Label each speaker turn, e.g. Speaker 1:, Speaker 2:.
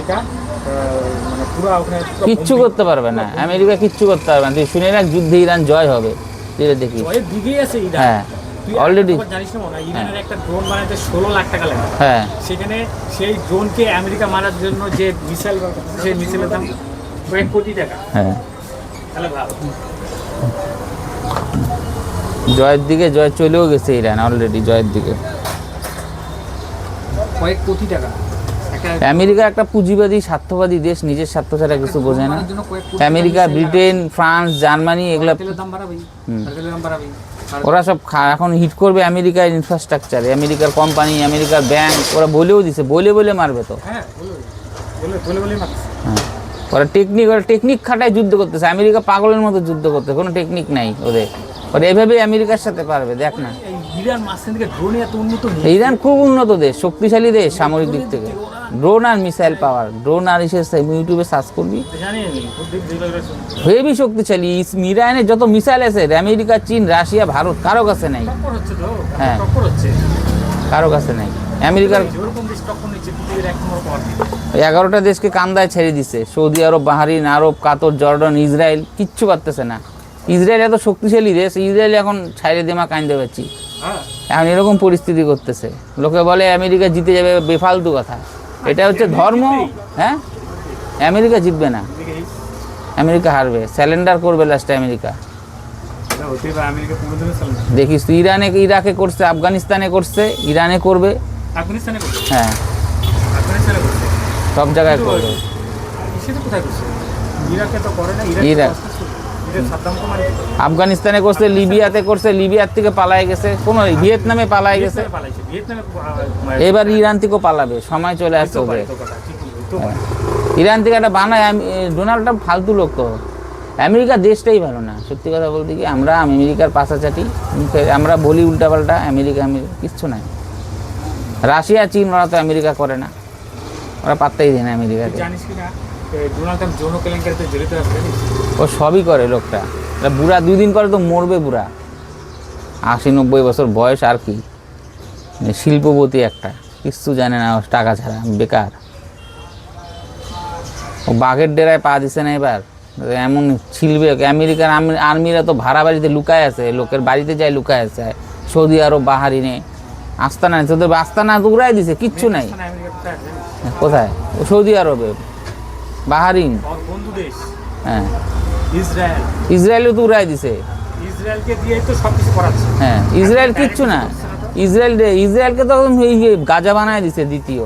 Speaker 1: America মানে পুরো ওখানে
Speaker 2: কিচ্ছু করতে পারবে না, আমেরিকা কিচ্ছু করতে পারবে না। তুই শুনে রাখ, যুদ্ধে ইরান জয় হবে, যেটা দেখি
Speaker 1: জয়ের দিকেই আছে ইরান।
Speaker 2: হ্যাঁ
Speaker 1: তুই
Speaker 2: অলরেডি
Speaker 1: জানিস না মনে হয় ইরানের একটা ড্রোন বানাতে 16 লাখ টাকা লাগে।
Speaker 2: হ্যাঁ
Speaker 1: সেখানে সেই ড্রোনকে আমেরিকা মারার জন্য যে মিসাইল, সেই মিসাইলের দাম কয়েক কোটি টাকা।
Speaker 2: হ্যাঁ
Speaker 1: তাহলে ভাব,
Speaker 2: জয়ের দিকে, জয় চলেও গেছে ইরান অলরেডি জয়ের দিকে।
Speaker 1: কয়েক কোটি টাকা।
Speaker 2: আমেরিকা একটা পুঁজিবাদী স্বার্থবাদী দেশ, নিজের স্বার্থ ছাড়া কিছু বোঝে না। আমেরিকা, ব্রিটেন, ফ্রান্স, জার্মানি এগুলা
Speaker 1: দাম বাড়াবেই, দাম বাড়াবেই।
Speaker 2: ওরা সব এখন হিট করবে আমেরিকার ইনফ্রাস্ট্রাকচারে, আমেরিকার কোম্পানি, আমেরিকার ব্যাংক, ওরা বলেও দিছে, বলে বলে মারবে তো।
Speaker 1: হ্যাঁ বলে মারছে।
Speaker 2: হ্যাঁ ওরা টেকনিক খাটায় যুদ্ধ করতেছে। আমেরিকা পাগলের মতো যুদ্ধ করতে, কোনো টেকনিক নাই ওদের। ওরা এভাবেই আমেরিকার সাথে পারবে, দেখ না।
Speaker 1: ইরান মাঝখান থেকে ড্রোনে এত উন্নত,
Speaker 2: ইরান খুব উন্নত দেশ, শক্তিশালী দেশ সামরিক দিক থেকে। ড্রোন আর মিসাইল পাওয়ার, ড্রোন আর ইউটিউবে সার্চ করবি, হেভি শক্তিশালী। ইরানের যত মিসাইল আছে আমেরিকা, চীন, রাশিয়া, ভারত কারো কাছে নাই। হ্যাঁ কারো কাছে নাই। আমেরিকার 11টা দেশকে কান্দায় ছেড়ে দিছে, সৌদি আরব, বাহারিন, আরব, কাতার, জর্ডান, ইসরায়েল কিচ্ছু পারতেছে না। ইসরায়েল এত শক্তিশালী দেশ, ইসরায়েল এখন ছাইড়ে দেমা কান্দে পাচ্ছি। এখন এরকম পরিস্থিতি করতেছে, লোকে বলে আমেরিকা জিতে যাবে, বেফালতু কথা। এটা হচ্ছে ধর্ম। হ্যাঁ আমেরিকা জিতবে না, আমেরিকা হারবে, স্যালেন্ডার করবে লাস্টে আমেরিকা। দেখিস তুই, ইরাকে করছে, আফগানিস্তানে করছে, ইরানে করবে, হ্যাঁ সব জায়গায় করবে। ইরাক, আফগানিস্তানে করছে, লিবিয়াতে করছে, লিবিয়ার থেকে পালায় গেছে, কোন ভিয়েতনামে পালায় গেছে, এবার ইরান থেকেও পালাবে, সময় চলে আসছে ওদের। ইরান থেকে একটা বানায়, ডোনাল্ড ট্রাম্প ফালতু লোক তো। আমেরিকা দেশটাই ভালো না, সত্যি কথা বলতে কি। আমরা আমেরিকার পাশাচাটি, আমরা বলি উল্টাপাল্টা, আমেরিকা কিচ্ছু নাই। রাশিয়া, চীন, ওরা তো আমেরিকা করে না, ওরা পাত্তাই দেয় না আমেরিকাকে। ও সবই করে লোকটা, বুড়া 2 দিন পরে তো মরবে, বুড়া 80-90 বছর বয়স, আর কি শিল্পপতি একটা, কিচ্ছু জানে না, টাকা ছাড়া বেকার। ও বাঘের ডেরায় পা দিছে না এবার, এমন ছিলবে। আমেরিকার আর্মিরা তো ভাড়া বাড়িতে লুকায় আছে, লোকের বাড়িতে যায় লুকায় আছে, সৌদি আরব, বাহারিনে আস্তানা, তোদের আস্তানা তো উড়াই দিছে, কিচ্ছু নাই। কোথায়? ও সৌদি আরবে, বাহারিন, হ্যাঁ ইসরায়েলও তো উড়াই দিছে। হ্যাঁ ইসরায়েল কিচ্ছু না, ইসরায়েলকে তো গাজা বানায় দিছে দ্বিতীয়।